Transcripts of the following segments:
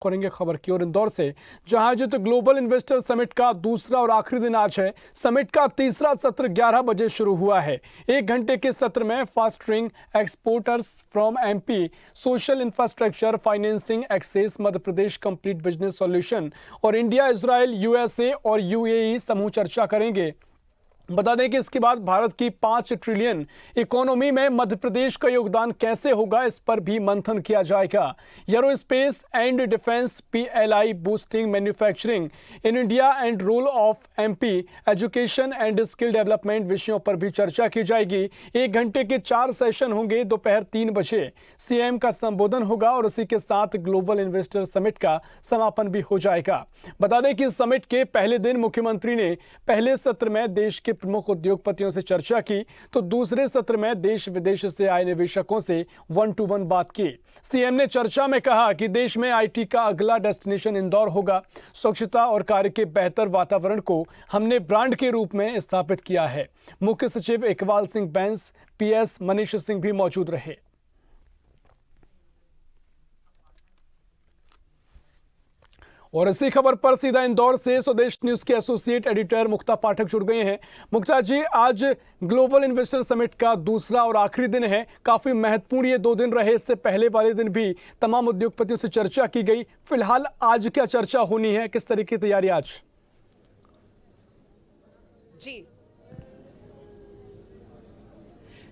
करेंगे खबर की और इंदौर से, जहां आयोजित ग्लोबल इन्वेस्टर समिट का दूसरा और आखिरी दिन आज है। समिट का तीसरा सत्र 11 बजे शुरू हुआ है। 1 घंटे के सत्र में fostering exporters from MP, social infrastructure, financing access, Madhya Pradesh complete business solution और इंडिया, इजराइल, यूएसए और यूएई समूह चर्चा करेंगे। बता दें कि इसके बाद भारत की 5 ट्रिलियन इकोनॉमी में मध्य प्रदेश का योगदान कैसे होगा, इस पर भी मंथन किया जाएगा। Aerospace and defence, PLI, boosting manufacturing in India and role of MP, education and skill development विषयों पर भी चर्चा की जाएगी। 1 घंटे के 4 सेशन होंगे। दोपहर 3 बजे सीएम का संबोधन होगा और उसी के साथ ग्लोबल इन्वेस्टर समिट का समापन भी हो जाएगा। बता दें कि समिट के पहले दिन मुख्यमंत्री ने पहले सत्र में देश के प्रमुख उद्योगपतियों से चर्चा की, तो दूसरे सत्र में देश विदेश से आए निवेशकों से 1-to-1 बात की। सीएम ने चर्चा में कहा कि देश में आईटी का अगला डेस्टिनेशन इंदौर होगा। स्वच्छता और कार्य के बेहतर वातावरण को हमने ब्रांड के रूप में स्थापित किया है। मुख्य सचिव इकबाल सिंह बैंस, पीएस मनीष सिंह भी मौजूद रहे। और इसी खबर पर सीधा इंदौर से स्वदेश न्यूज के एसोसिएट एडिटर मुक्ता पाठक जुड़ गए हैं। मुक्ता जी, आज ग्लोबल इन्वेस्टर समिट का दूसरा और आखिरी दिन है। काफी महत्वपूर्ण ये 2 दिन रहे। इससे पहले वाले दिन भी तमाम उद्योगपतियों से चर्चा की गई। फिलहाल आज क्या चर्चा होनी है, किस तरीके की तैयारी आज?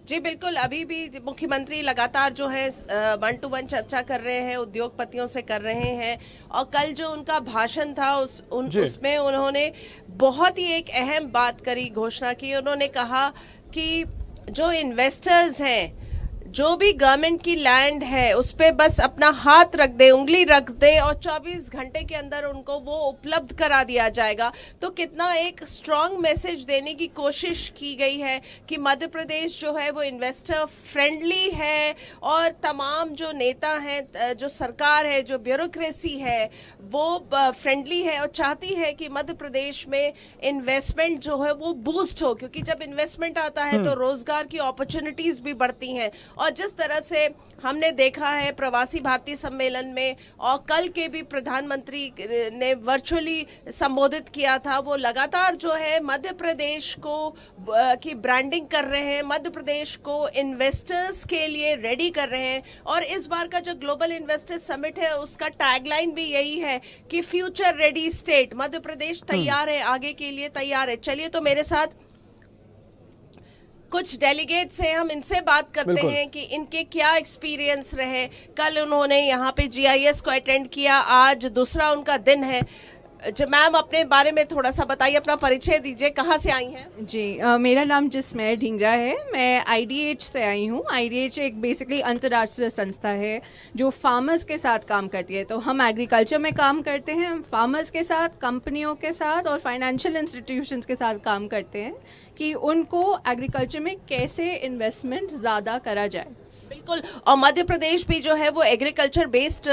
जी बिल्कुल, अभी भी मुख्यमंत्री लगातार जो है 1-to-1 चर्चा कर रहे हैं, उद्योगपतियों से कर रहे हैं। और कल जो उनका भाषण था उसमें उन्होंने बहुत ही एक अहम बात करी, घोषणा की। उन्होंने कहा कि जो इन्वेस्टर्स हैं, जो भी गवर्नमेंट की लैंड है उस पे बस अपना हाथ रख दे, उंगली रख दे और 24 घंटे के अंदर उनको वो उपलब्ध करा दिया जाएगा। तो कितना एक स्ट्रॉन्ग मैसेज देने की कोशिश की गई है कि मध्य प्रदेश जो है वो इन्वेस्टर फ्रेंडली है और तमाम जो नेता हैं, जो सरकार है, जो ब्यूरोक्रेसी है वो फ्रेंडली है और चाहती है कि मध्य प्रदेश में इन्वेस्टमेंट जो है वो बूस्ट हो, क्योंकि जब इन्वेस्टमेंट आता है तो रोजगार की अपॉर्चुनिटीज भी बढ़ती हैं। और जिस तरह से हमने देखा है प्रवासी भारतीय सम्मेलन में और कल के भी प्रधानमंत्री ने वर्चुअली संबोधित किया था, वो लगातार जो है मध्य प्रदेश को की ब्रांडिंग कर रहे हैं, मध्य प्रदेश को इन्वेस्टर्स के लिए रेडी कर रहे हैं। और इस बार का जो ग्लोबल इन्वेस्टर्स समिट है उसका टैगलाइन भी यही है कि future ready state, Madhya Pradesh तैयार है, आगे के लिए तैयार है। चलिए, तो मेरे साथ कुछ डेलीगेट्स हैं, हम इनसे बात करते हैं कि इनके क्या एक्सपीरियंस रहे। कल उन्होंने यहाँ पे जीआईएस को अटेंड किया, आज दूसरा उनका दिन है। जो मैम, अपने बारे में थोड़ा सा बताइए, अपना परिचय दीजिए, कहाँ से आई हैं? जी, मेरा नाम जिस्मेर ढींगरा है। मैं आईडीएच से आई हूँ। आईडीएच एक बेसिकली अंतर्राष्ट्रीय संस्था है जो फार्मर्स के साथ काम करती है। तो हम एग्रीकल्चर में काम करते हैं, हम फार्मर्स के साथ, कंपनियों के साथ और फाइनेंशियल इंस्टीट्यूशंस के साथ काम करते हैं कि उनको एग्रीकल्चर में कैसे इन्वेस्टमेंट ज़्यादा करा जाए। बिल्कुल, और मध्य प्रदेश भी जो है वो एग्रीकल्चर बेस्ड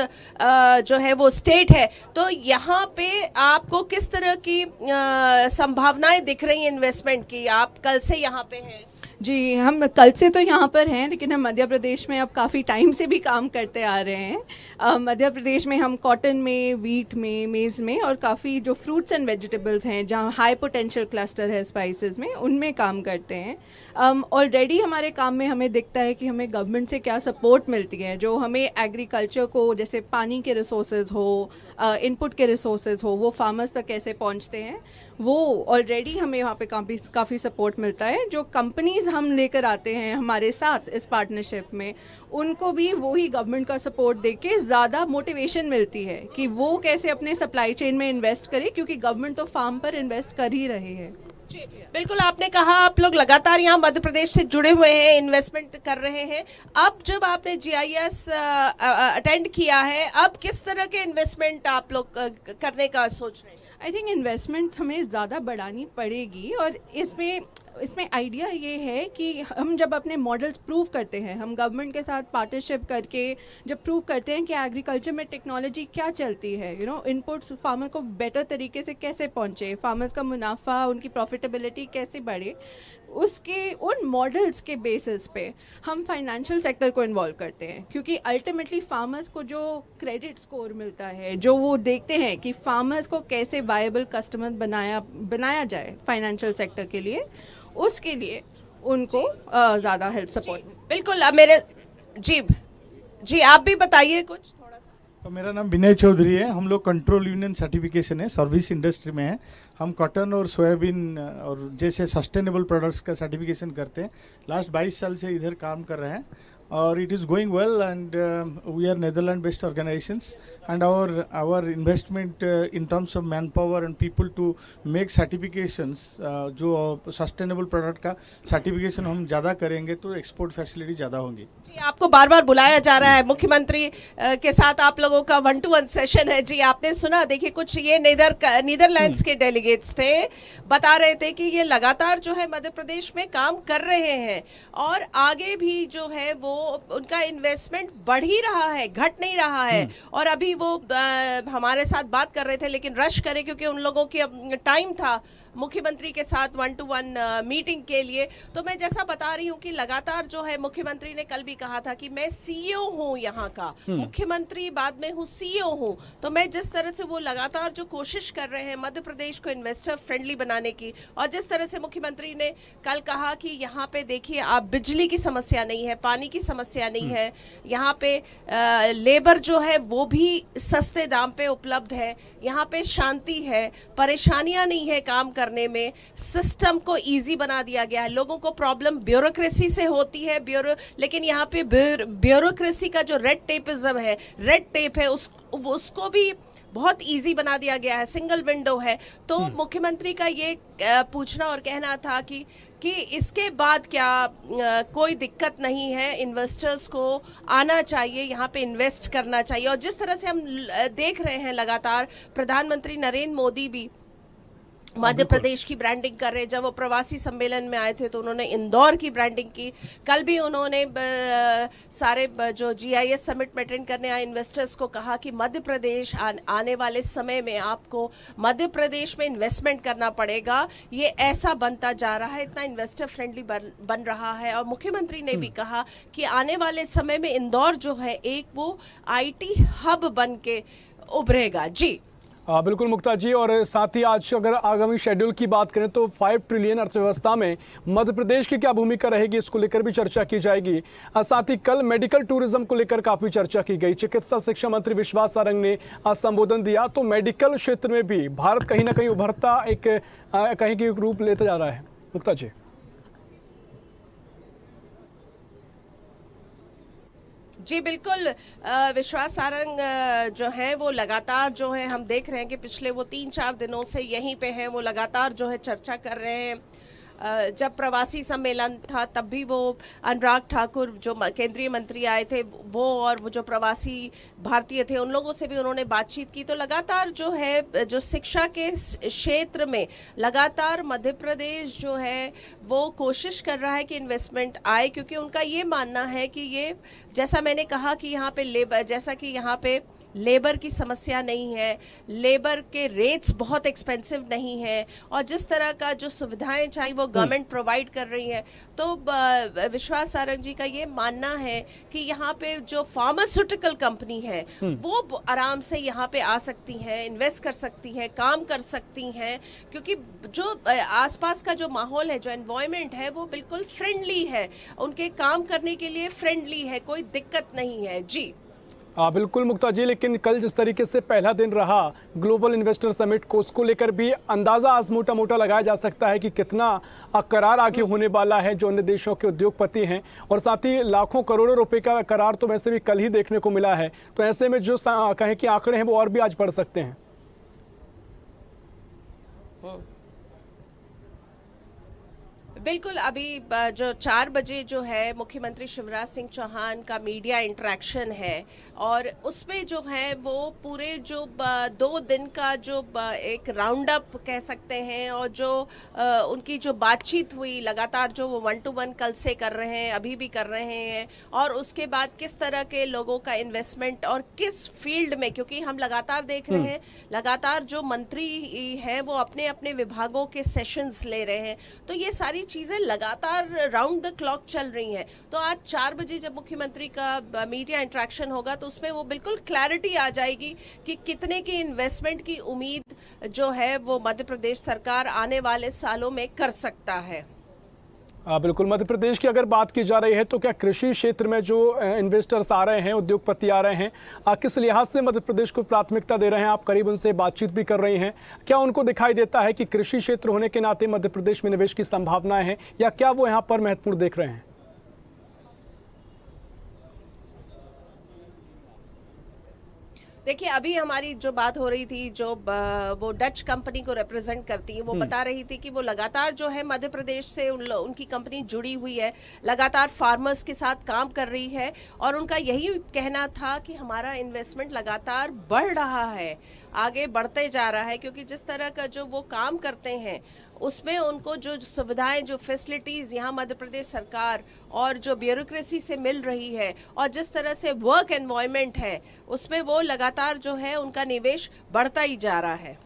जो है वो स्टेट है। तो यहाँ पे आपको किस तरह की संभावनाएं दिख रही हैं इन्वेस्टमेंट की? आप कल से यहाँ पे हैं? जी, हम कल से तो यहाँ पर हैं, लेकिन हम मध्य प्रदेश में अब काफ़ी टाइम से भी काम करते आ रहे हैं। मध्य प्रदेश में हम कॉटन में, वीट में, मेज़ में और काफ़ी जो फ्रूट्स एंड वेजिटेबल्स हैं जहाँ हाई पोटेंशियल क्लस्टर है स्पाइसेस में, उनमें काम करते हैं। ऑलरेडी हमारे काम में हमें दिखता है कि हमें गवर्नमेंट से क्या सपोर्ट मिलती है, जो हमें एग्रीकल्चर को, जैसे पानी के रिसोर्सेज हो, इनपुट के रिसोर्सेज हो, वो फार्मर्स तक कैसे पहुँचते हैं, वो ऑलरेडी हमें वहाँ पे काफ़ी सपोर्ट मिलता है। जो कंपनीज़ हम लेकर आते हैं हमारे साथ इस पार्टनरशिप में, उनको भी वही गवर्नमेंट का सपोर्ट देके ज़्यादा मोटिवेशन मिलती है कि वो कैसे अपने सप्लाई चेन में इन्वेस्ट करें, क्योंकि गवर्नमेंट तो फार्म पर इन्वेस्ट कर ही रही है। जी बिल्कुल, आपने कहा आप लोग लगातार यहाँ मध्य प्रदेश से जुड़े हुए हैं, इन्वेस्टमेंट कर रहे हैं। अब जब आपने जीआईएस अटेंड किया है, अब किस तरह के इन्वेस्टमेंट आप लोग करने का सोच रहे हैं? आई थिंक इन्वेस्टमेंट हमें ज़्यादा बढ़ानी पड़ेगी और इसमें आइडिया ये है कि हम जब अपने मॉडल्स प्रूव करते हैं, हम गवर्नमेंट के साथ पार्टनरशिप करके जब प्रूव करते हैं कि एग्रीकल्चर में टेक्नोलॉजी क्या चलती है, इनपुट्स फार्मर को बेटर तरीके से कैसे पहुंचे, फार्मर्स का मुनाफा, उनकी प्रॉफिटेबिलिटी कैसे बढ़े, उसके उन मॉडल्स के बेसिस पे हम फाइनेंशियल सेक्टर को इन्वॉल्व करते हैं, क्योंकि अल्टीमेटली फार्मर्स को जो क्रेडिट स्कोर मिलता है, जो वो देखते हैं कि फार्मर्स को कैसे वायबल कस्टमर बनाया जाए फाइनेंशियल सेक्टर के लिए, उसके लिए उनको ज़्यादा हेल्प सपोर्ट। बिल्कुल। अब मेरे जी आप भी बताइए कुछ थोड़ा सा। तो मेरा नाम विनय चौधरी है। हम लोग कंट्रोल यूनियन सर्टिफिकेशन है, सर्विस इंडस्ट्री में है। हम कॉटन और सोयाबीन और जैसे सस्टेनेबल प्रोडक्ट्स का सर्टिफिकेशन करते हैं। लास्ट 22 साल से इधर काम कर रहे हैं और it is going well and we are Netherland based organisations and our investment in terms of man power and people to make certifications, जो सस्टेनेबल प्रोडक्ट का सर्टिफिकेशन हम ज़्यादा करेंगे तो एक्सपोर्ट फैसिलिटी ज़्यादा होंगी। जी आपको बार बार बुलाया जा रहा है, मुख्यमंत्री के साथ आप लोगों का 1-to-1 सेशन है। जी आपने सुना, देखिए कुछ ये नीदरलैंड्स के डेलीगेट्स थे, बता रहे थे कि ये लगातार जो है मध्य प्रदेश में काम कर रहे हैं और आगे भी जो है वो उनका इन्वेस्टमेंट बढ़ ही रहा है, घट नहीं रहा है। और अभी वो हमारे साथ बात कर रहे थे, लेकिन रश करे क्योंकि उन लोगों की टाइम था मुख्यमंत्री के साथ 1-to-1 मीटिंग के लिए। तो मैं जैसा बता रही हूँ कि लगातार जो है मुख्यमंत्री ने कल भी कहा था कि मैं सीईओ हूँ यहाँ का, मुख्यमंत्री बाद में हूँ, सीईओ हूँ। तो मैं जिस तरह से वो लगातार जो कोशिश कर रहे हैं मध्य प्रदेश को इन्वेस्टर फ्रेंडली बनाने की, और जिस तरह से मुख्यमंत्री ने कल कहा कि यहाँ पे देखिए आप बिजली की समस्या नहीं है, पानी की समस्या नहीं है, यहाँ पे लेबर जो है वो भी सस्ते दाम पे उपलब्ध है, यहाँ पे शांति है, परेशानियां नहीं है काम करने में, सिस्टम को इजी बना दिया गया है। लोगों को प्रॉब्लम ब्यूरोक्रेसी से होती है, लेकिन यहाँ पे ब्यूरोक्रेसी का जो रेड टेप है उसको भी बहुत इजी बना दिया गया है, सिंगल विंडो है। तो मुख्यमंत्री का ये पूछना और कहना था कि इसके बाद क्या कोई दिक्कत नहीं है, इन्वेस्टर्स को आना चाहिए, यहाँ पे इन्वेस्ट करना चाहिए। और जिस तरह से हम देख रहे हैं लगातार प्रधानमंत्री नरेंद्र मोदी भी मध्य प्रदेश की ब्रांडिंग कर रहे हैं। जब वो प्रवासी सम्मेलन में आए थे तो उन्होंने इंदौर की ब्रांडिंग की। कल भी उन्होंने सारे जो GIS समिट में अटेंड करने आए इन्वेस्टर्स को कहा कि मध्य प्रदेश आने वाले समय में आपको मध्य प्रदेश में इन्वेस्टमेंट करना पड़ेगा, ये ऐसा बनता जा रहा है, इतना इन्वेस्टर फ्रेंडली बन रहा है। और मुख्यमंत्री ने भी कहा कि आने वाले समय में इंदौर जो है एक वो IT हब बन के उभरेगा। जी बिल्कुल मुक्ता जी, और साथ ही आज अगर आगामी शेड्यूल की बात करें तो 5 ट्रिलियन अर्थव्यवस्था में मध्य प्रदेश की क्या भूमिका रहेगी, इसको लेकर भी चर्चा की जाएगी। साथ ही कल मेडिकल टूरिज्म को लेकर काफ़ी चर्चा की गई। चिकित्सा शिक्षा मंत्री विश्वास सारंग ने संबोधन दिया, तो मेडिकल क्षेत्र में भी भारत कहीं ना कहीं उभरता कहीं की रूप लेता जा रहा है। मुक्ता जी। जी बिल्कुल। विश्वास सारंग जो है वो लगातार जो है हम देख रहे हैं कि पिछले वो 3-4 दिनों से यहीं पे हैं, वो लगातार जो है चर्चा कर रहे हैं। जब प्रवासी सम्मेलन था तब भी वो अनुराग ठाकुर जो केंद्रीय मंत्री आए थे वो और वो जो प्रवासी भारतीय थे उन लोगों से भी उन्होंने बातचीत की। तो लगातार जो है जो शिक्षा के क्षेत्र में लगातार मध्य प्रदेश जो है वो कोशिश कर रहा है कि इन्वेस्टमेंट आए, क्योंकि उनका ये मानना है कि ये जैसा मैंने कहा कि यहाँ पे लेबर की समस्या नहीं है, लेबर के रेट्स बहुत एक्सपेंसिव नहीं है, और जिस तरह का जो सुविधाएं चाहिए वो गवर्नमेंट प्रोवाइड कर रही है। तो विश्वास सारंग जी का ये मानना है कि यहाँ पे जो फार्मास्यूटिकल कंपनी है वो आराम से यहाँ पे आ सकती हैं, इन्वेस्ट कर सकती हैं, काम कर सकती हैं, क्योंकि जो आसपास का जो माहौल है, जो एनवायरनमेंट है वो बिल्कुल फ्रेंडली है, उनके काम करने के लिए फ्रेंडली है, कोई दिक्कत नहीं है। जी बिल्कुल मुक्ता जी, लेकिन कल जिस तरीके से पहला दिन रहा ग्लोबल इन्वेस्टर समिट को, उसको लेकर भी अंदाज़ा आज मोटा मोटा लगाया जा सकता है कि कितना करार आगे होने वाला है जो अन्य देशों के उद्योगपति हैं, और साथ ही लाखों करोड़ों रुपए का करार तो वैसे भी कल ही देखने को मिला है। तो ऐसे में जो कहें कि आंकड़े हैं वो और भी आज बढ़ सकते हैं। बिल्कुल। अभी जो 4 बजे जो है मुख्यमंत्री शिवराज सिंह चौहान का मीडिया इंटरेक्शन है, और उसमें जो है वो पूरे जो 2 दिन का जो एक राउंड अप कह सकते हैं, और जो उनकी जो बातचीत हुई लगातार जो वो 1-to-1 कल से कर रहे हैं, अभी भी कर रहे हैं, और उसके बाद किस तरह के लोगों का इन्वेस्टमेंट और किस फील्ड में, क्योंकि हम लगातार देख रहे हैं लगातार जो मंत्री हैं वो अपने अपने विभागों के सेशंस ले रहे हैं। तो ये सारी चीज़ें लगातार राउंड द क्लॉक चल रही हैं। तो आज 4 बजे जब मुख्यमंत्री का मीडिया इंटरेक्शन होगा तो उसमें वो बिल्कुल क्लैरिटी आ जाएगी कि कितने की इन्वेस्टमेंट की उम्मीद जो है वो मध्य प्रदेश सरकार आने वाले सालों में कर सकता है। बिल्कुल, मध्य प्रदेश की अगर बात की जा रही है तो क्या कृषि क्षेत्र में जो इन्वेस्टर्स आ रहे हैं, उद्योगपति आ रहे हैं, किस लिहाज से मध्य प्रदेश को प्राथमिकता दे रहे हैं? आप करीब उनसे बातचीत भी कर रही हैं। क्या उनको दिखाई देता है कि कृषि क्षेत्र होने के नाते मध्य प्रदेश में निवेश की संभावनाएं हैं, या क्या वो यहाँ पर महत्वपूर्ण देख रहे हैं? देखिए, अभी हमारी जो बात हो रही थी, जो वो डच कंपनी को रिप्रेजेंट करती है, वो बता रही थी कि वो लगातार जो है मध्य प्रदेश से उनकी कंपनी जुड़ी हुई है, लगातार फार्मर्स के साथ काम कर रही है, और उनका यही कहना था कि हमारा इन्वेस्टमेंट लगातार बढ़ रहा है, आगे बढ़ते जा रहा है, क्योंकि जिस तरह का जो वो काम करते हैं उसमें उनको जो सुविधाएं, जो फैसिलिटीज़ यहाँ मध्य प्रदेश सरकार और जो ब्यूरोक्रेसी से मिल रही है, और जिस तरह से वर्क एनवायरनमेंट है, उसमें वो लगातार जो है उनका निवेश बढ़ता ही जा रहा है।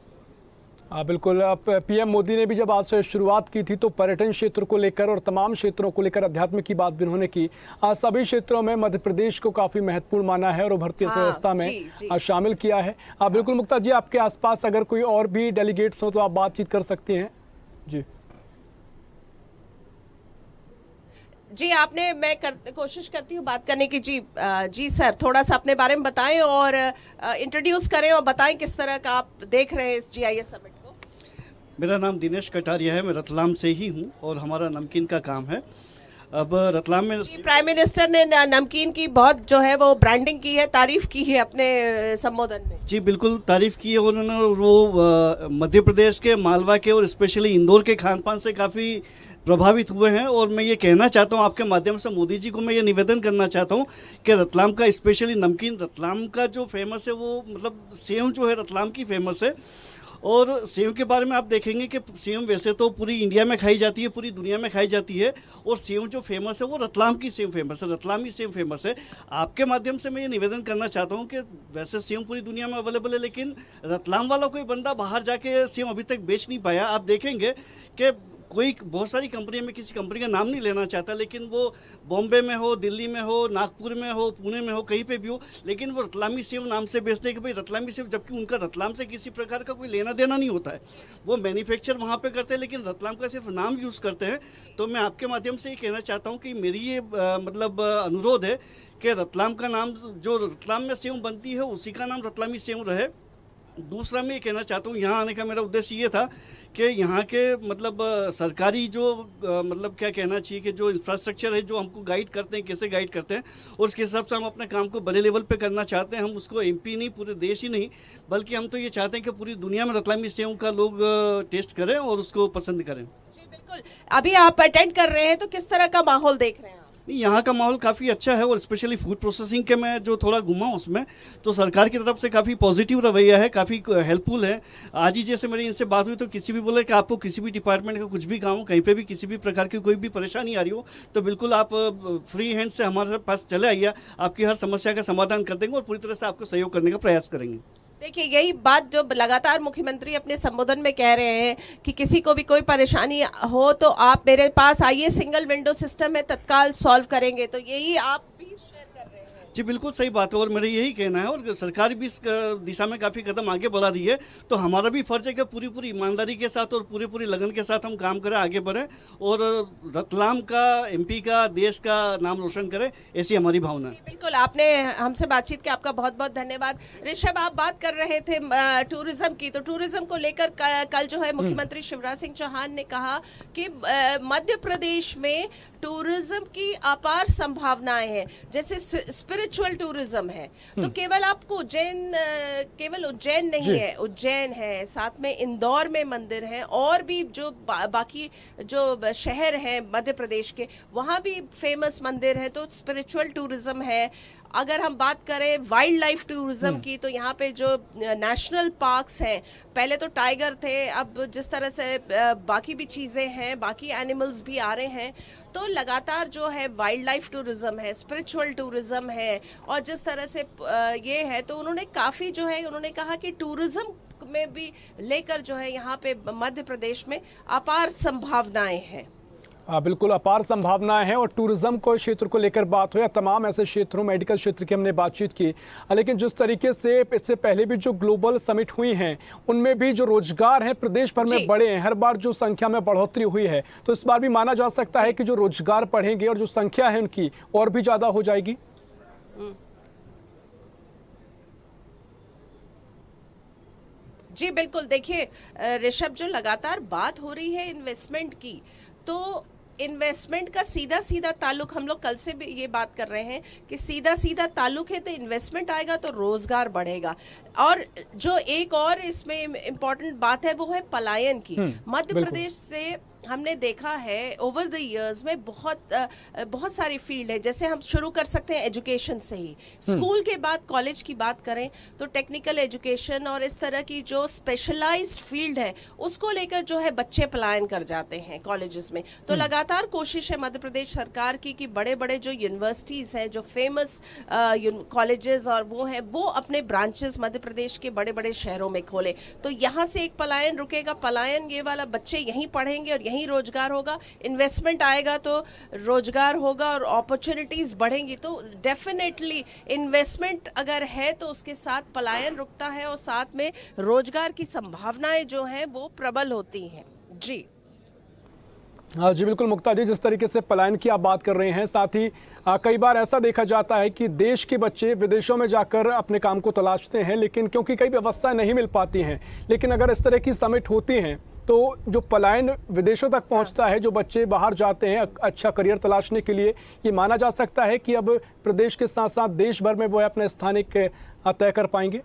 बिल्कुल, पीएम मोदी ने भी जब आज से शुरुआत की थी तो पर्यटन क्षेत्र को लेकर और तमाम क्षेत्रों को लेकर अध्यात्म की बात भी उन्होंने की। सभी क्षेत्रों में मध्य प्रदेश को काफ़ी महत्वपूर्ण माना है और उभरती अर्थव्यवस्था में शामिल किया है। बिल्कुल मुक्ता जी, आपके आसपास अगर कोई और भी डेलीगेट्स हो तो आप बातचीत कर सकती हैं जी। जी, मैं कोशिश करती हूँ बात करने की। जी सर, थोड़ा सा अपने बारे में बताएं और इंट्रोड्यूस करें और बताएं किस तरह का आप देख रहे हैं इस GIS समिट को। मेरा नाम दिनेश कटारिया है, मैं रतलाम से ही हूँ और हमारा नमकीन का काम है। अब रतलाम में प्राइम मिनिस्टर ने नमकीन की बहुत जो है वो ब्रांडिंग की है, तारीफ की है अपने संबोधन में। जी बिल्कुल तारीफ की है उन्होंने। वो मध्य प्रदेश के मालवा के और स्पेशली इंदौर के खान पान से काफ़ी प्रभावित हुए हैं, और मैं ये कहना चाहता हूँ आपके माध्यम से मोदी जी को मैं ये निवेदन करना चाहता हूँ कि रतलाम का स्पेशली नमकीन, रतलाम का जो फेमस है वो मतलब सेव जो है रतलाम की फेमस है। और सेव के बारे में आप देखेंगे कि सेव वैसे तो पूरी इंडिया में खाई जाती है, पूरी दुनिया में खाई जाती है, और सेव जो फेमस है वो रतलाम की सेव फेमस है, रतलामी सेव फेमस है। आपके माध्यम से मैं ये निवेदन करना चाहता हूँ कि वैसे सेव पूरी दुनिया में अवेलेबल है, लेकिन रतलाम वाला कोई बंदा बाहर जाके सेव अभी तक बेच नहीं पाया। आप देखेंगे कि कोई बहुत सारी कंपनियां, मैं किसी कंपनी का नाम नहीं लेना चाहता, लेकिन वो बॉम्बे में हो, दिल्ली में हो, नागपुर में हो, पुणे में हो, कहीं पे भी हो, लेकिन वो रतलामी सेव नाम से बेचते हैं कि भाई रतलामी सेव, जबकि उनका रतलाम से किसी प्रकार का कोई लेना देना नहीं होता है। वो मैन्युफैक्चर वहाँ पे करते हैं, लेकिन रतलाम का सिर्फ नाम यूज़ करते हैं। तो मैं आपके माध्यम से ये कहना चाहता हूँ कि मेरी ये मतलब अनुरोध है कि रतलाम का नाम, जो रतलाम में सेव बनती है उसी का नाम रतलामी सेव रहे। दूसरा मैं ये कहना चाहता हूँ, यहाँ आने का मेरा उद्देश्य ये था कि यहाँ के मतलब सरकारी जो मतलब क्या कहना चाहिए कि जो इंफ्रास्ट्रक्चर है, जो हमको गाइड करते हैं, कैसे गाइड करते हैं, और उसके हिसाब से हम अपने काम को बड़े लेवल पे करना चाहते हैं। हम उसको MP नहीं, पूरे देश ही नहीं, बल्कि हम तो ये चाहते हैं कि पूरी दुनिया में रतलामी सेव का लोग टेस्ट करें और उसको पसंद करें। जी बिल्कुल, अभी आप अटेंड कर रहे हैं तो किस तरह का माहौल देख रहे हैं? यहाँ का माहौल काफ़ी अच्छा है, और स्पेशली फूड प्रोसेसिंग के मैं जो थोड़ा घूमा उसमें, तो सरकार की तरफ से काफ़ी पॉजिटिव रवैया है, काफ़ी हेल्पफुल है। आज ही जैसे मेरी इनसे बात हुई तो किसी भी बोले कि आपको किसी भी डिपार्टमेंट का कुछ भी काम हो, कहीं पे भी किसी भी प्रकार की कोई भी परेशानी आ रही हो, तो बिल्कुल आप फ्री हैंड से हमारे पास चले आइए, आपकी हर समस्या का समाधान कर देंगे और पूरी तरह से आपको सहयोग करने का प्रयास करेंगे। देखिए, यही बात जो लगातार मुख्यमंत्री अपने संबोधन में कह रहे हैं कि किसी को भी कोई परेशानी हो तो आप मेरे पास आइए, सिंगल विंडो सिस्टम है, तत्काल सॉल्व करेंगे। तो यही आप भी शेयर कर रहे हैं। जी बिल्कुल सही बात है, और मेरा यही कहना है, और सरकार भी इस दिशा में काफ़ी कदम आगे बढ़ा रही है। तो हमारा भी फर्ज है कि पूरी ईमानदारी के साथ और पूरी लगन के साथ हम काम करें, आगे बढ़ें और रतलाम का, MP का, देश का नाम रोशन करें, ऐसी हमारी भावना है। बिल्कुल, आपने हमसे बातचीत की, आपका बहुत बहुत धन्यवाद। ऋषभ, आप बात कर रहे थे टूरिज्म की, तो टूरिज्म को लेकर कल जो है मुख्यमंत्री शिवराज सिंह चौहान ने कहा कि मध्य प्रदेश में टूरिज्म की अपार संभावनाएं हैं। जैसे स्पिरिचुअल टूरिज्म है, तो केवल आपको केवल उज्जैन नहीं है, उज्जैन है, साथ में इंदौर में मंदिर है, और भी जो बाकी जो शहर हैं मध्य प्रदेश के, वहाँ भी फेमस मंदिर है। तो स्पिरिचुअल टूरिज्म है। अगर हम बात करें वाइल्ड लाइफ टूरिज्म की, तो यहाँ पे जो नेशनल पार्क्स हैं, पहले तो टाइगर थे, अब जिस तरह से बाकी भी चीज़ें हैं, बाकी एनिमल्स भी आ रहे हैं, तो लगातार जो है वाइल्ड लाइफ टूरिज्म है, स्पिरिचुअल टूरिज्म है, और जिस तरह से ये है, तो उन्होंने काफ़ी जो है, उन्होंने कहा कि टूरिज्म में भी लेकर जो है यहाँ पे मध्य प्रदेश में अपार संभावनाएं हैं। बिल्कुल अपार संभावनाएं हैं और टूरिज्म को क्षेत्र को लेकर बात हो या तमाम ऐसे क्षेत्रों मेडिकल क्षेत्र की हमने बातचीत की, लेकिन जिस तरीके से इससे पहले भी जो ग्लोबल समिट हुई हैं उनमें भी जो रोजगार हैं प्रदेश भर में बढ़े हैं, हर बार जो संख्या में बढ़ोतरी हुई है, तो इस बार भी माना जा सकता है कि जो रोजगार बढ़ेंगे और जो संख्या है उनकी और भी ज्यादा हो जाएगी। जी बिल्कुल, देखिए ऋषभ, जो लगातार बात हो रही है इन्वेस्टमेंट की, तो इन्वेस्टमेंट का सीधा सीधा ताल्लुक, हम लोग कल से भी ये बात कर रहे हैं कि सीधा सीधा ताल्लुक है, तो इन्वेस्टमेंट आएगा तो रोजगार बढ़ेगा। और जो एक और इसमें इम्पोर्टेंट बात है वो है पलायन की। मध्य प्रदेश से हमने देखा है ओवर द इयर्स में बहुत सारी फील्ड है, जैसे हम शुरू कर सकते हैं एजुकेशन से ही। स्कूल के बाद कॉलेज की बात करें तो टेक्निकल एजुकेशन और इस तरह की जो स्पेशलाइज्ड फील्ड है उसको लेकर जो है बच्चे पलायन कर जाते हैं कॉलेजेस में। तो लगातार कोशिश है मध्य प्रदेश सरकार की कि बड़े बड़े जो यूनिवर्सिटीज़ हैं, जो फेमस कॉलेजेस और वो हैं, वो अपने ब्रांचेस मध्य प्रदेश के बड़े बड़े शहरों में खोले। तो यहाँ से एक पलायन रुकेगा, पलायन ये वाला, बच्चे यहीं पढ़ेंगे और यहीं रोजगार होगा, इन्वेस्टमेंट आएगा तो रोजगार होगा और अपॉर्चुनिटीज बढ़ेंगी। तो डेफिनेटली इन्वेस्टमेंट अगर है तो उसके साथ पलायन रुकता है और साथ में रोजगार की संभावनाएं जो हैं वो प्रबल होती हैं। जी हाँ जी बिल्कुल मुक्ता जी, जिस तरीके से पलायन की आप बात कर रहे हैं, साथ ही कई बार ऐसा देखा जाता है कि देश के बच्चे विदेशों में जाकर अपने काम को तलाशते हैं, लेकिन क्योंकि कई व्यवस्थाएं नहीं मिल पाती हैं, लेकिन अगर इस तरह की समिट होती हैं तो जो पलायन विदेशों तक पहुंचता है, जो बच्चे बाहर जाते हैं अच्छा करियर तलाशने के लिए, ये माना जा सकता है कि अब प्रदेश के साथ साथ देश भर में वो अपना स्थानिक तय कर पाएंगे।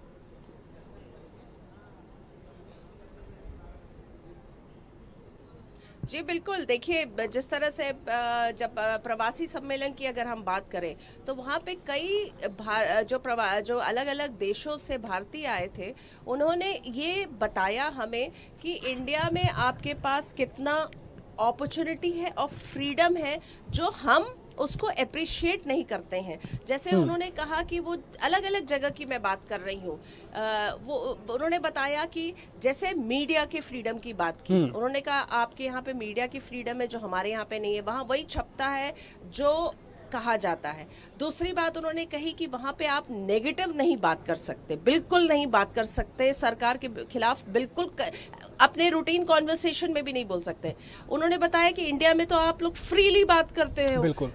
जी बिल्कुल, देखिए जिस तरह से जब प्रवासी सम्मेलन की अगर हम बात करें तो वहाँ पे कई जो अलग अलग देशों से भारतीय आए थे, उन्होंने ये बताया हमें कि इंडिया में आपके पास कितना अपॉर्चुनिटी है और फ्रीडम है जो हम उसको अप्रिशिएट नहीं करते हैं। जैसे उन्होंने कहा कि वो अलग अलग जगह की मैं बात कर रही हूँ, वो उन्होंने बताया कि जैसे मीडिया के फ्रीडम की बात की, उन्होंने कहा आपके यहाँ पे मीडिया की फ्रीडम है जो हमारे यहाँ पे नहीं है, वहाँ वही छपता है जो कहा जाता है। दूसरी बात उन्होंने कही कि वहाँ पे आप नेगेटिव नहीं बात कर सकते, बिल्कुल नहीं बात कर सकते, सरकार के खिलाफ बिल्कुल अपने रूटीन कॉन्वर्सेशन में भी नहीं बोल सकते। उन्होंने बताया कि इंडिया में तो आप लोग फ्रीली बात करते हो, बिल्कुल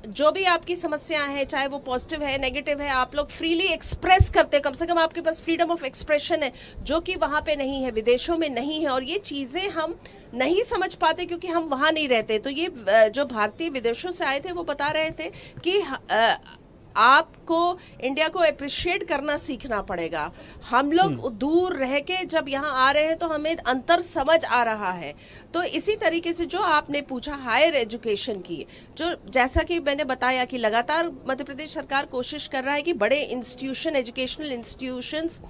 जो भी आपकी समस्या है, चाहे वो पॉजिटिव है नेगेटिव है, आप लोग फ्रीली एक्सप्रेस करते हो, कम से कम आपके पास फ्रीडम ऑफ एक्सप्रेशन है, जो कि वहाँ पे नहीं है, विदेशों में नहीं है। और ये चीज़ें हम नहीं समझ पाते क्योंकि हम वहाँ नहीं रहते। तो ये जो भारतीय विदेशों से आए थे वो बता रहे थे कि आपको इंडिया को अप्रिशिएट करना सीखना पड़ेगा। हम लोग दूर रह के जब यहाँ आ रहे हैं तो हमें अंतर समझ आ रहा है। तो इसी तरीके से जो आपने पूछा हायर एजुकेशन की, जो जैसा कि मैंने बताया कि लगातार मध्य प्रदेश सरकार कोशिश कर रहा है कि बड़े institution, educational institutions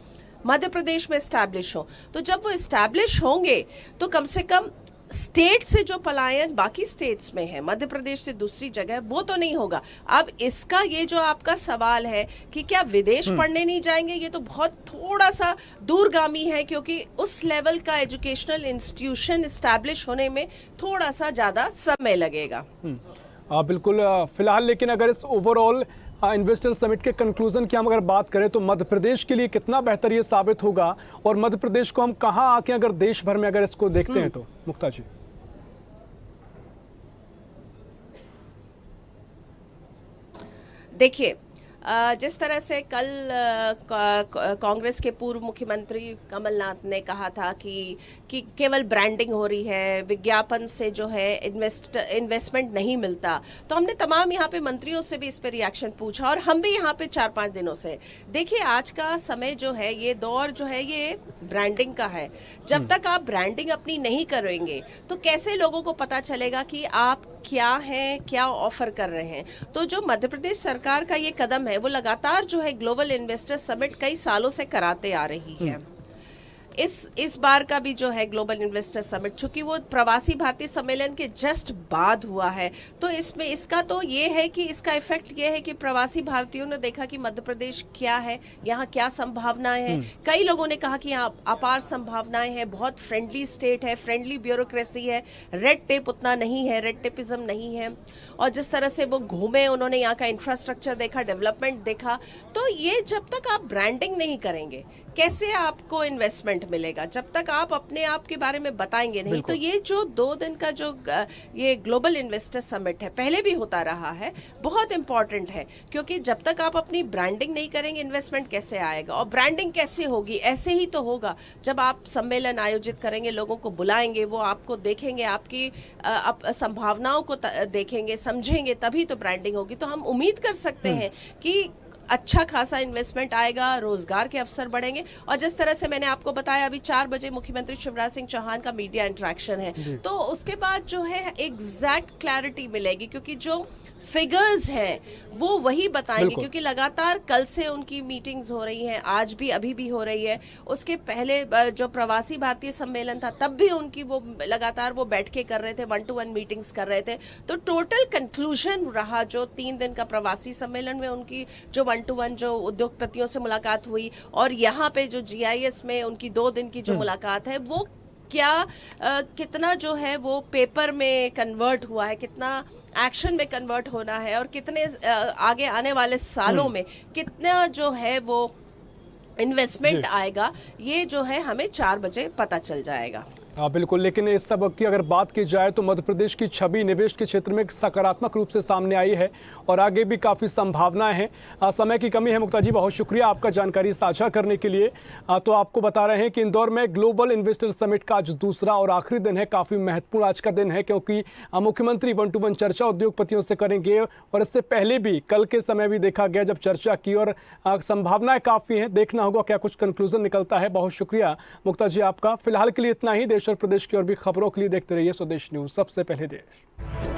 Madhya Pradesh में इस्टेब्लिश हो। तो जब वो इस्टेब्लिश होंगे तो कम से कम स्टेट से जो पलायन बाकी स्टेट्स में है, मध्य प्रदेश से दूसरी जगह, वो तो नहीं होगा। अब इसका ये जो आपका सवाल है कि क्या विदेश पढ़ने नहीं जाएंगे, ये तो बहुत थोड़ा सा दूरगामी है क्योंकि उस लेवल का एजुकेशनल इंस्टीट्यूशन इस्टेब्लिश होने में थोड़ा सा ज़्यादा समय लगेगा। बिल्कुल फिलहाल, लेकिन अगर इस ओवरऑल इन्वेस्टर समिट के कंक्लूजन की हम अगर बात करें तो मध्य प्रदेश के लिए कितना बेहतर ये साबित होगा और मध्य प्रदेश को हम कहाँ आके अगर देश भर में अगर इसको देखते हैं तो मुक्ता जी। देखिए जिस तरह से कल कांग्रेस के पूर्व मुख्यमंत्री कमलनाथ ने कहा था कि केवल ब्रांडिंग हो रही है, विज्ञापन से जो है इन्वेस्टमेंट नहीं मिलता, तो हमने तमाम यहाँ पे मंत्रियों से भी इस पे रिएक्शन पूछा और हम भी यहाँ पे 4-5 दिनों से। देखिए आज का समय जो है, ये दौर जो है ये ब्रांडिंग का है। जब तक आप ब्रांडिंग अपनी नहीं करेंगे तो कैसे लोगों को पता चलेगा कि आप क्या हैं, क्या ऑफर कर रहे हैं। तो जो मध्य प्रदेश सरकार का ये कदम है वो लगातार जो है ग्लोबल इन्वेस्टर समिट कई सालों से कराते आ रही है। इस बार का भी जो है ग्लोबल इन्वेस्टर समिट, चूंकि वो प्रवासी भारतीय सम्मेलन के जस्ट बाद हुआ है, तो इसमें इसका तो ये है कि इसका इफेक्ट ये है कि प्रवासी भारतीयों ने देखा कि मध्य प्रदेश क्या है, यहाँ क्या संभावनाएं हैं। कई लोगों ने कहा कि यहाँ अपार संभावनाएं हैं, बहुत फ्रेंडली स्टेट है, फ्रेंडली ब्यूरोक्रेसी है, रेड टेप उतना नहीं है, रेड टेपिज्म नहीं है। और जिस तरह से वो घूमे, उन्होंने यहाँ का इंफ्रास्ट्रक्चर देखा, डेवलपमेंट देखा। तो ये जब तक आप ब्रांडिंग नहीं करेंगे, कैसे आपको इन्वेस्टमेंट मिलेगा? जब तक आप अपने आप के बारे में बताएंगे नहीं। तो ये जो 2 दिन का जो ये ग्लोबल इन्वेस्टर समिट है, पहले भी होता रहा है, बहुत इंपॉर्टेंट है, क्योंकि जब तक आप अपनी ब्रांडिंग नहीं करेंगे, इन्वेस्टमेंट कैसे आएगा? और ब्रांडिंग कैसे होगी? ऐसे ही तो होगा जब आप सम्मेलन आयोजित करेंगे, लोगों को बुलाएंगे, वो आपको देखेंगे, आपकी संभावनाओं को देखेंगे, समझेंगे, तभी तो ब्रांडिंग होगी। तो हम उम्मीद कर सकते हैं कि अच्छा खासा इन्वेस्टमेंट आएगा, रोजगार के अवसर बढ़ेंगे। और जिस तरह से मैंने आपको बताया, अभी 4 बजे मुख्यमंत्री शिवराज सिंह चौहान का मीडिया इंटरेक्शन है, तो उसके बाद जो है एग्जैक्ट क्लैरिटी मिलेगी, क्योंकि जो फिगर्स हैं वो वही बताएंगे, क्योंकि लगातार कल से उनकी मीटिंग्स हो रही हैं, आज भी अभी भी हो रही है। उसके पहले जो प्रवासी भारतीय सम्मेलन था, तब भी उनकी वो लगातार वो बैठ के कर रहे थे, 1-to-1 मीटिंग्स कर रहे थे। तो टोटल कंक्लूजन रहा जो 3 दिन का प्रवासी सम्मेलन में उनकी जो 1-to-1 जो उद्योगपतियों से मुलाकात हुई, और यहाँ पे जो GIS में उनकी 2 दिन की जो मुलाकात है, वो क्या कितना जो है वो पेपर में कन्वर्ट हुआ है, कितना एक्शन में कन्वर्ट होना है, और कितने आगे आने वाले सालों में कितना जो है वो इन्वेस्टमेंट आएगा, ये जो है हमें 4 बजे पता चल जाएगा। हाँ बिल्कुल, लेकिन इस सब की अगर बात की जाए तो मध्य प्रदेश की छवि निवेश के क्षेत्र में सकारात्मक रूप से सामने आई है और आगे भी काफ़ी संभावनाएं हैं। समय की कमी है मुक्ता जी, बहुत शुक्रिया आपका जानकारी साझा करने के लिए। तो आपको बता रहे हैं कि इंदौर में ग्लोबल इन्वेस्टर समिट का आज दूसरा और आखिरी दिन है। काफ़ी महत्वपूर्ण आज का दिन है, क्योंकि मुख्यमंत्री 1-to-1 चर्चा उद्योगपतियों से करेंगे, और इससे पहले भी कल के समय भी देखा गया जब चर्चा की, और संभावनाएं काफ़ी हैं। देखना होगा क्या कुछ कंक्लूजन निकलता है। बहुत शुक्रिया मुक्ता जी आपका। फिलहाल के लिए इतना ही। देश और प्रदेश की और भी खबरों के लिए देखते रहिए स्वदेश न्यूज़, सबसे पहले देश।